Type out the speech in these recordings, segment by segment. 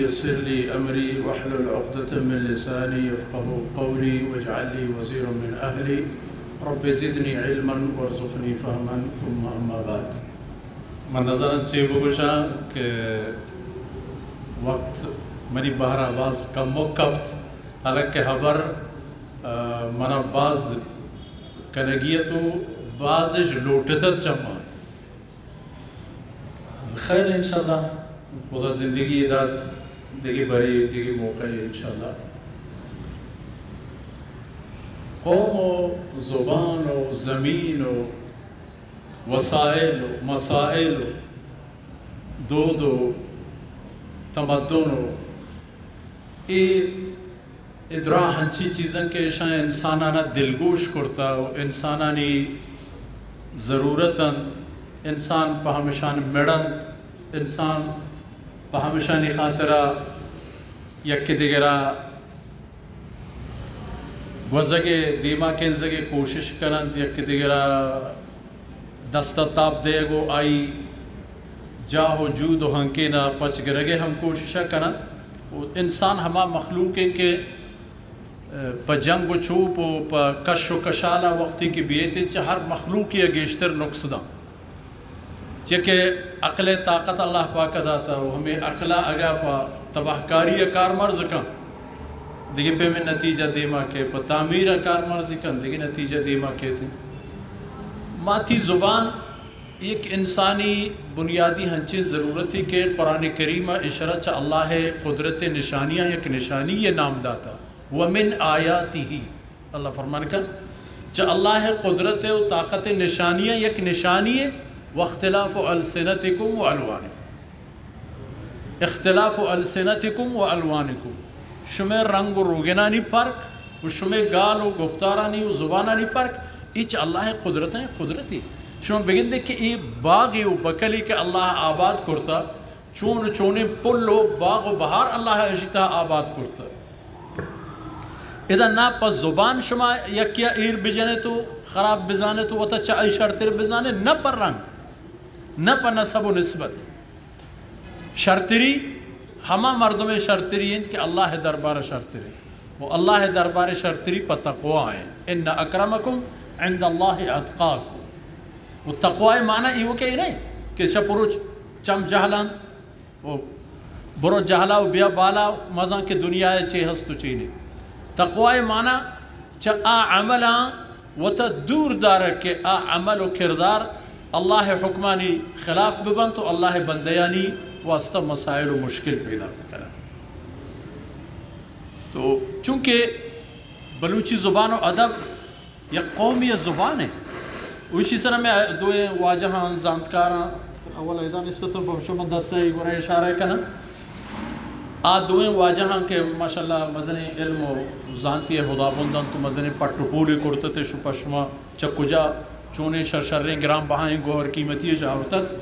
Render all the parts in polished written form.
يسر لي أمري واحلل عقدة من لساني يفقهوا قولي واجعل لي وزيرا من أهلي رب زدني علما وارزقني فهما ثم أما بعد. من نظر چه بگوشا کہ وقت منی بہر آواز کم وقت حالانکہ خبر منا باز کنگیتو بازش لوٹتت چما خیر انشاءاللہ خدا زندگی داد دیگی بری دیگی موقع انشاءاللہ. قوم و زبان و زمین و وسائل و مسائل و دود و تمدن و ادرا ہنچی چیزیں کہ شاہ انسانانا دلگوش کرتا و انسانانی ضرورتاً انسان پہمشان مڑند انسان پہمشانی خاطرہ یک دیگرہ وزگے دیما کے زگے کوشش کرند یک دیگرہ دستتاب دے گو آئی جاہو جود و ہنکے نہ پچ گرگے ہم کوششہ کرند. انسان ہما مخلوق ہے کہ پا جنگ و چوپ و پا کش و کشالہ وقتی کی بیئتے چاہ ہر مخلوق یا گیشتر نقص دا چکہ عقل طاقت اللہ پاک داتا و ہمیں عقلہ اگا پا تباہ کاری کار مرز کن دیکھیں پہ میں نتیجہ دیما کے پا تعمیر کار مرز کن دیکھیں نتیجہ دیما کے تھے. ماتی زبان ایک انسانی بنیادی ہنچین ضرورت تھی کہ قرآن کریمہ اشارہ چا اللہ قدرت نشانیاں یک نشانی یہ نام داتا ومن آیاتی ہی اللہ فرمان کر چا اللہ قدرت و طاقت نشانیاں یک نشانی ہے واختلاف السنتکم و الوانکم اختلاف السنتکم و الوانکم شمیں رنگ و روگنانی فرق و شمیں گال و گفتارانی و زبانانی فرق ایچ اللہ قدرتیں قدرتی شما بگن دے کہ ای باغی و بکلی کہ اللہ آباد کرتا چون چونے پل و باغ و بہار اللہ اشتا آباد کرتا اذا نا پس زبان شما یکیا ایر بجنے تو خراب بزانے تو وطا چاہی شرطر بزانے نا پر رنگ نا پر نسب و نسبت شرطری ہما مردم شرطری ہیں کہ اللہ دربار شرطری وہ اللہ دربار شرطری پر تقوی ہیں ان اکرمکم عند اللہ اتقاکم. وہ تقوی معنی ایو کہ نہیں کہ شپرو چم جہلان وہ برو جہلا و بیا بالا مزان کے دنیا چے ہستو چینے. تقوی معنی چا عملا و تا دور دار کہ عمل و کردار اللہ حکمانی خلاف ببن تو اللہ بندیانی واسطہ مسائل و مشکل پیدا کرنا. تو چونکہ بلوچی زبان و ادب یک قومی زبان ہے اسی طرح میں دوئے واجہاں زانتکاراں اول ایدان اس تو بہشو دستے گورے اشارہ کنا دوئے واجہاں کے ماشاءاللہ مزنی علم و زانتی خدا بندن تو مزنی پٹو پولی کرتے شپا شما چکو جا چونے شرشریں گرام بہائیں گوھر قیمتی جاورتت.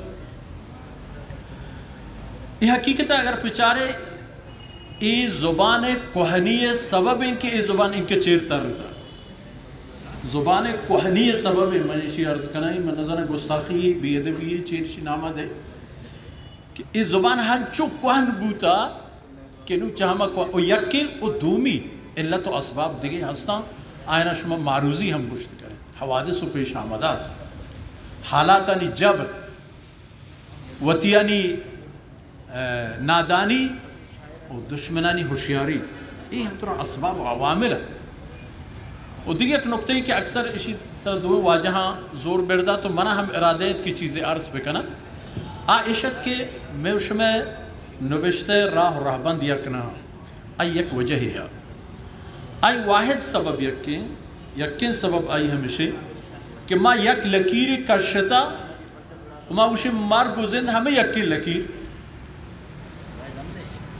یہ حقیقت ہے اگر پچارے ای زبان کوہنی سبب ان کے ای زبان ان کے چیرتا رہتا زبان کوہنی سبب ہے منشی عرض کنائی من نظر گستاخی بی ادبی چیرشی نامہ دے کہ ای زبان ہن چو کوہن بوتا کہ نو چاہما کوہن او یکی او دومی علت و اسباب دیگے ہستان آئینہ شما معروضی ہم گشت کریں حوادث و پیش آمدات حالاتانی جبر وطیانی نادانی و دشمنانی ہوشیاری یہ ہم طرح اسباب و عوامل ہیں. اور دیگه ایک نکته ای که اکثر اسی سر دو واجهان زور برده تو منع هم ارادیت کی چیزی عرض بکنم عائشت که میوشمه نوشته راه راهبند یکنا ای یک وجهی ہے ای واحد سبب یکین سبب ای ہمیشه که ما یک لکیر کشتا و ما وشی مرگ و زند همه یکی لکیر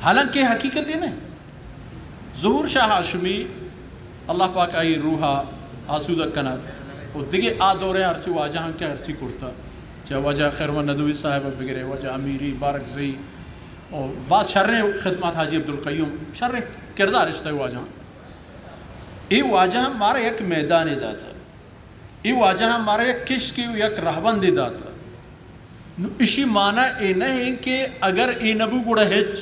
حالانکہ حقیقت یہ نہیں. ظہور شاہ ہاشمی اللہ پاک آئی روحا آسودہ کنات اور دیگے دورے ہرچی واجہاں کے ہرچی کرتا چاہے وجہ خیرون ندوی صاحب بگرے وجہ امیری بارکزی اور بعض شرح خدمات حاجی عبدالقیوم شرح کردار اشتہ واجہاں ای واجہاں مارا یک میدانی داتا ای واجہاں مارا یک کشکی و یک رہبندی داتا اسی معنی اے نہیں کہ اگر ای نبو گوڑا ہچ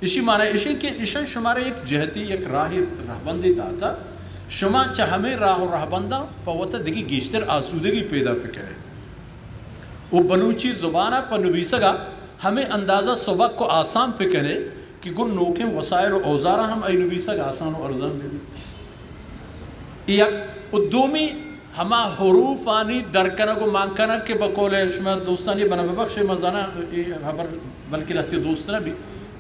اسی معنی اشی کہ اشن شمارے ایک جہتی ایک راہبندی داتا شما چاہ ہمیں راہ و راہبندہ پوتا دیکھی گیشتر آسودگی پیدا پکرے وہ بلوچی زبانہ پر نویسگا ہمیں اندازہ سبق کو آسان پکرے کہ گن نوکیں وسائل و اوزارہ ہم ای نویسگا آسان و ارزان بھی یک دومی ہما حروف آنی درکنگو مانکنگ کے بقول شما دوستانی بنا ببخش مزانا بلکہ رہتی دوستنا بھی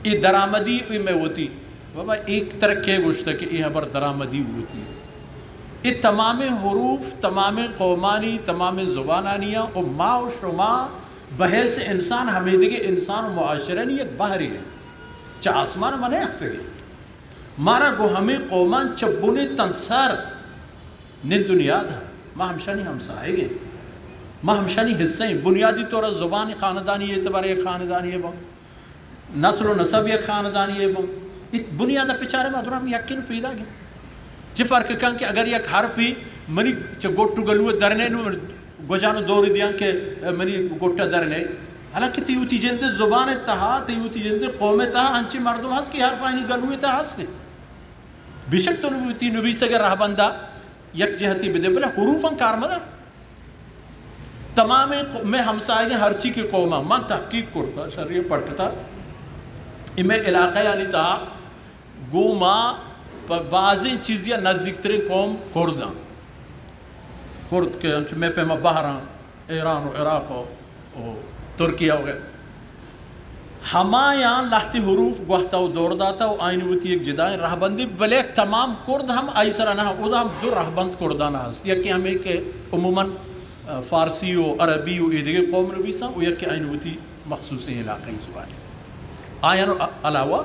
یہ درامدی میں ہوتی بابا ایک ترکے گوشتا کہ یہ حبر درامدی ہوتی ہے یہ تمام حروف تمام قومانی تمام زبانانیاں اور ما و شما بحیث انسان ہمیں دیکھے انسان و معاشرنی ایک باہری ہے چاہ آسمان منے اکتے گئے مارا گو ہمیں قومان چبونے تنسار نے دنیا دا ما ہمشانی ہم سائے گئے ما ہمشانی حصہ ہیں بنیادی طور زبانی خاندانی اعتبار ایک خاندانی ہے با نسل و نسب ایک خاندانی ہے با بنیادہ پچارے مادر ہم یقین پیدا گئے چی فرق کن کہ اگر یک حرفی منی چا گوٹو گلوے درنے نو گوجانو دوری دیاں کہ منی گوٹا درنے حالانکہ تیوتی جندے زبان تہا تیوتی جندے قوم تہا ہنچی مردم ہس کی حرف آئینی گلوے تہا ہس کے بیشک تو نبی سگے راہ بندہ یک جہتی بدے بلے حروفاں کارمدہ تمام میں ہمسائے گے ہر چی کی قومہ من تحقیق کرتا شریع پڑھتا میں علاقہ یعنی تا گو ما بعضی چیزیں نزدیک ترین قوم کرداں کرد کے انچو میں پیما بحران ایران و عراق و ترکیہ ہو گئے ہما یہاں لہتی حروف گوہتا و دور داتا و آئینی ہوتی ایک جدائیں راہ بندی بلے تمام کرد ہم آئی سرانہ اودا ہم دو راہ بند کردانا ہست یکی ہمیں کہ عموماً فارسی و عربی و ایدگی قوم نبیساں و یکی آئینی ہوتی مخصوصی علاقی زبانی آئینو علاوہ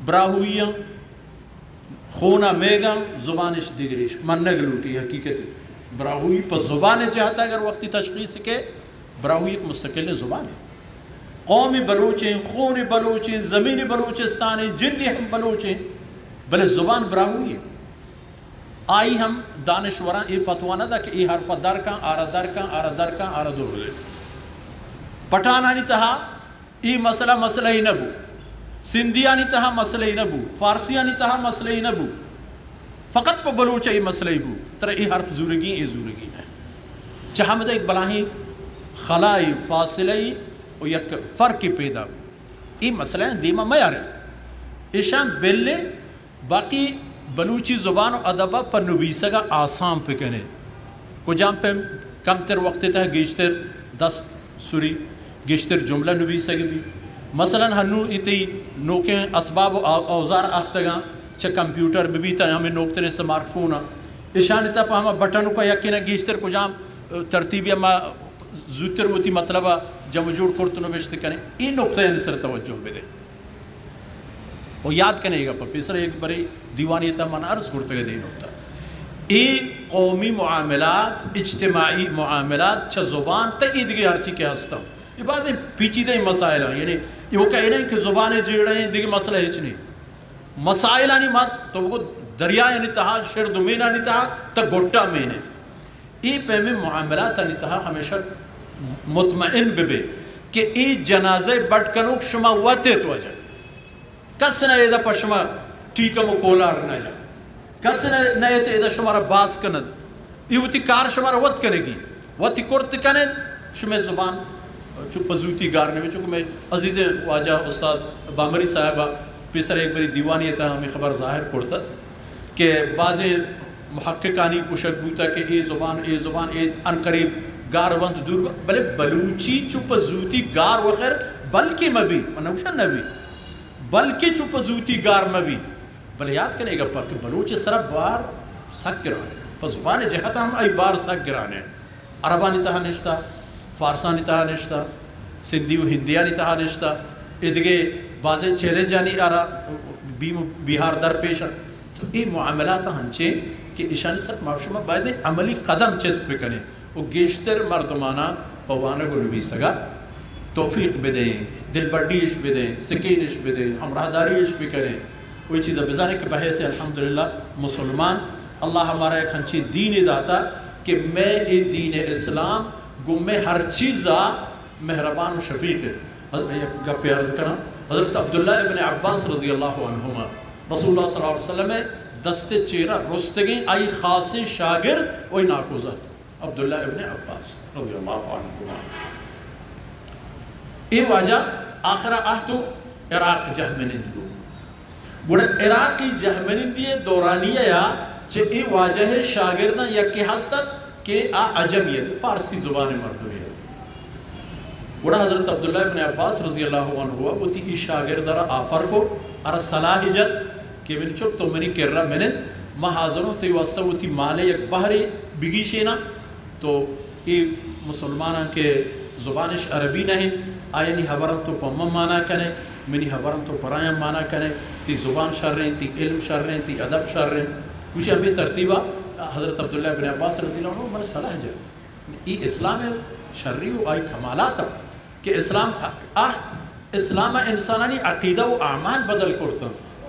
براہویاں خونا میگا زبانش دیگریش من نگلوٹی حقیقت براہوی پر زبان جہتا اگر وقتی تشخیص کے براہوی ایک مستقل زبان ہے قومی بلوچیں خون بلوچیں زمین بلوچستانی جنگی ہم بلوچیں بلے زبان براہوی ہے آئی ہم دانشوران یہ فتوانہ دا کہ یہ حرف درکاں آرہ درکاں آرہ درکاں آرہ دور دے پٹھانانی تہا یہ مسئلہ ہی نبو سندھیانی تہا مسئلہ ہی نبو فارسیانی تہا مسئلہ ہی نبو فقط پا بلوچہ یہ مسئلہ ہی بو ترہ یہ حرف زورگی یہ زورگی ہے چاہاں مدہ ایک بلاہی خلائی فاصلئی اور یک فرقی پیدا ہو یہ مسئلہ ہے دیمہ میار ہے اشان بلے باقی بلوچی زبان و ادبہ پر نویسگا آسان پہ کہنے کو جام پہ کم تر وقت تھا گیشتر دست سوری گیشتر جملہ نویسگی بھی مثلا ہنو اتی نوکیں اسباب و اوزار آختگاں چا کمپیوٹر بھی تا ہمیں نوکتر سمارٹ فون اشان تا پہ ہمیں بٹنوں کا یقینا گیشتر کو جام ترتیبی ہمیں زودتر ہوتی مطلبہ جمع جوڑ کرتنو بیشتے کریں این نقطہ یعنی سر توجہ بدے وہ یاد کرنے گا پیسر ایک بری دیوانیتا من عرض کرتے گا دے نقطہ قومی معاملات اجتماعی معاملات چھ زبان تا ایدگی ہر چی کے ہستا یہ بعضی پیچیدہ مسائل ہیں یعنی یہ وہ کہنا ہے کہ زبانیں جیڑا ہیں دیکھ مسئلہ ہیچ نہیں مسائل آنی مات تو وہ دریا یعنی تہا شرد مین آنی تہا تا گھٹا مین ہے یہ پہمیں معاملات آنی تہا ہمیشہ مطمئن بے کہ ای جنازے بڑھ کنوک شما وطے تو جا کس نہ ایدہ پا شما ٹیکم و کولار نہ جا کس نہ ایدہ شما را باس کند یہ ہوتی کار شما را وط کنے گی وطی کرت کنے شما زبان چوپا زوتی گارنے میں چونکہ میں عزیز واجہ استاد بامری صاحبہ پیسر ایک بری دیوانی تا ہمیں خبر ظاہر کرتا کہ بعض محققانی پوشک بوتا کہ اے زبان ان قریب گار وند دور بلے بلوچی چوپا زوتی گار وخیر بلکہ مبی منوشن نبی بلکہ چوپا زوتی گار مبی بلے یاد کرنے گا کہ بلوچ سرب بار سک گرانے پا زبان جہتا ہم ای بار سک گرانے عربانی تہا نشتا فارسانی تہا نشتا سندھی و ہندیانی تہا نشتا ادھگے بعضیں چیلنجانی آرہ بیہار در پیشا تو یہ معاملات ہنچے کہ اشانی سب معشومہ باید عملی قدم چیز پہ کریں وہ گیشتر مردمانہ پوانا کو نبی سگا توفیق بدیں دل بڑیش بدیں سکینش بدیں ہمراہداریش بھی کریں وہی چیزیں بزانے کے بحث سے الحمدللہ مسلمان اللہ ہمارا ایک ہنچی دین داتا کہ میں دین اسلام گو میں ہر چیزہ مہربان و شفیق ہے گپ عرض کرنا حضرت عبداللہ ابن عباس رضی اللہ عنہما رسول اللہ صلی اللہ علیہ وسلم دست چیرہ رستگی آئی خاصی شاگرد وہی ناکوزت عبداللہ ابن عباس رضی اللہ عنہما یہ واجہ آخرہ آہتو عراق جہمنین دو بڑا عراقی جہمنین دیئے دورانیہ یا چھے ای واجہ شاگردہ یکی ہستت کہ عجمیت فارسی زبان مردمی ہے بڑا حضرت عبداللہ ابن عباس رضی اللہ عنہ ہوا وہ تی ای شاگرد را آفر کو ارہ صلاحیت کہ من چک تو منی کر رہا منن ما حاضروں تی واسطہ وہ تی مالے یک بحری بگیشینا تو ای مسلمانہ کے زبانش عربی نہیں آئینی حبرم تو پمم مانا کنے منی حبرم تو پرائم مانا کنے تی زبان شر رہیں تی علم شر رہیں تی ادب شر رہیں کچھ ہمیں ترتیبہ حضرت عبداللہ ابن عباس رضی اللہ عنہ من صلاح جا ای اسلام شرعی و آئی کمالات کہ اسلام اسلام انسانانی عقیدہ و اعمال بدل کرتا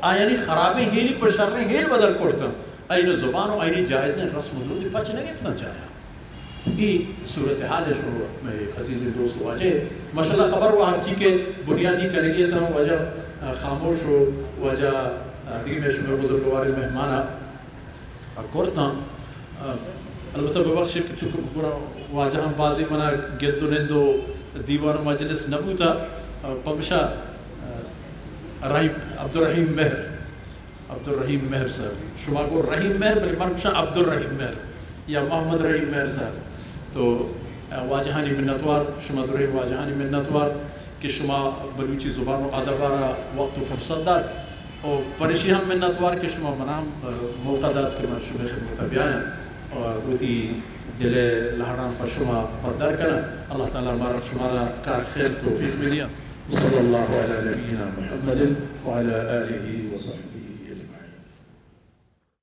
آئینی خرابی ہیلی پر شرعی ہیل بدل کرتا آئینی زبان و آئینی جائزیں رسم و دودی پچ نہیں اتنا چاہیا یہ صورتحال ہے شروع میں عزیز دوست واجہ ماشاءاللہ خبر وہ ہر چی کے بنیادی کریں گے تو وجہ خاموش ہو وجہ دیگر میں شمیر بزرگوار مہمانہ کرتا البتہ ببخش چکر واجہ ہم بازی منا گرد و نندو دیوان مجلس نبو تھا پمشا عبدالرحیم مہر صاحب شما کو رحیم مہر بلکہ منشا عبدالرحیم مہر یا محمد رحیم مہر صاحب تو واجہانی منتوار شما درہی واجہانی منتوار کہ شما بلوچی زبان و ادبارہ وقت و فرصت دار اور پریشی ہم منتوار کہ شما منام موقع داد کہ میں شما خدمت بھی آیا اور وہ تی دل لہران پر شما پردار کرنا اللہ تعالیٰ ہمارا شمارا کار خیر توفیق میں دیا صلی اللہ علیہ نبینا محمد وعلى آلہ وصحبہ اجمعین.